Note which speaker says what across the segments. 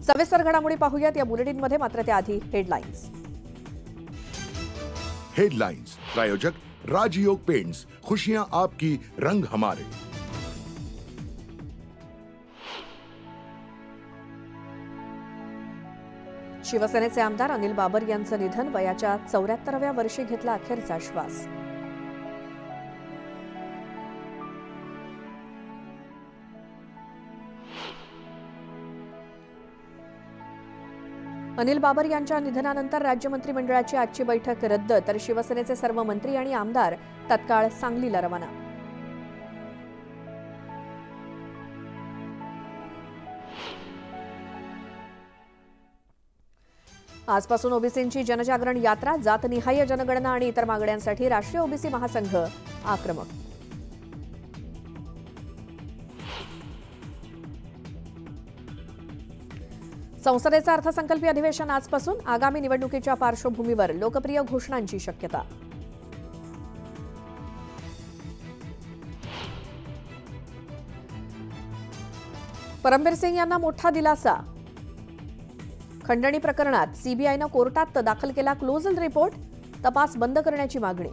Speaker 1: सविस्तर घडामोडी पाहूयात या बुलेटिनमध्ये, मात्र त्याआधी हेडलाईन्स।
Speaker 2: हेडलाइंस प्रायोजक राजयोग पेंट्स, खुशियां आपकी, रंग हमारे।
Speaker 1: शिवसेनेचे आमदार अनिल बाबर यांचं निधन, वयाच्या 74व्या वर्षी घेतला अखेरचा श्वास। अनिल बाबर यांच्या निधनानंतर राज्य मंत्रिमंडळाची आजची बैठक रद्द, तर शिवसेनेचे सर्व मंत्री आणि आमदार तत्काळ सांगलीला रवाना। आजपासून ओबीसींची जनजागरण यात्रा, जातनिहाय जनगणना आणि इतर मागण्यांसाठी राष्ट्रीय ओबीसी महासंघ आक्रमक। संसदेचं अर्थसंकल्पीय अधिवेशन आजपासून, आगामी निवडणुकीच्या पार्श्वभूमीवर लोकप्रिय घोषणांची शक्यता। परमबीर सिंग यांना मोठा दिलासा, खंडणी प्रकरणात सीबीआयनं कोर्टात दाखल केला क्लोजल रिपोर्ट, तपास बंद करण्याची मागणी।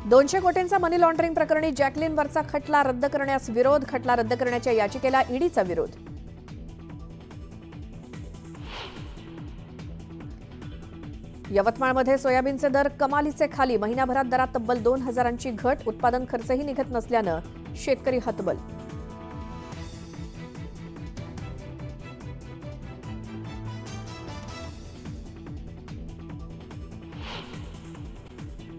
Speaker 1: $200 कोटींचा मनी लॉन्ड्रिंग प्रकरणी जॅकलिनवरचा खटला रद्द करण्यास विरोध, खटला रद्द करण्याच्या याचिकेला ईडीचा विरोध। यवतमाळमध्ये सोयाबीनचे दर कमालीचे खाली, महिनाभरात दरात तब्बल 2000ची घट, उत्पादन खर्चही निघत नसल्यानं शेतकरी हतबल।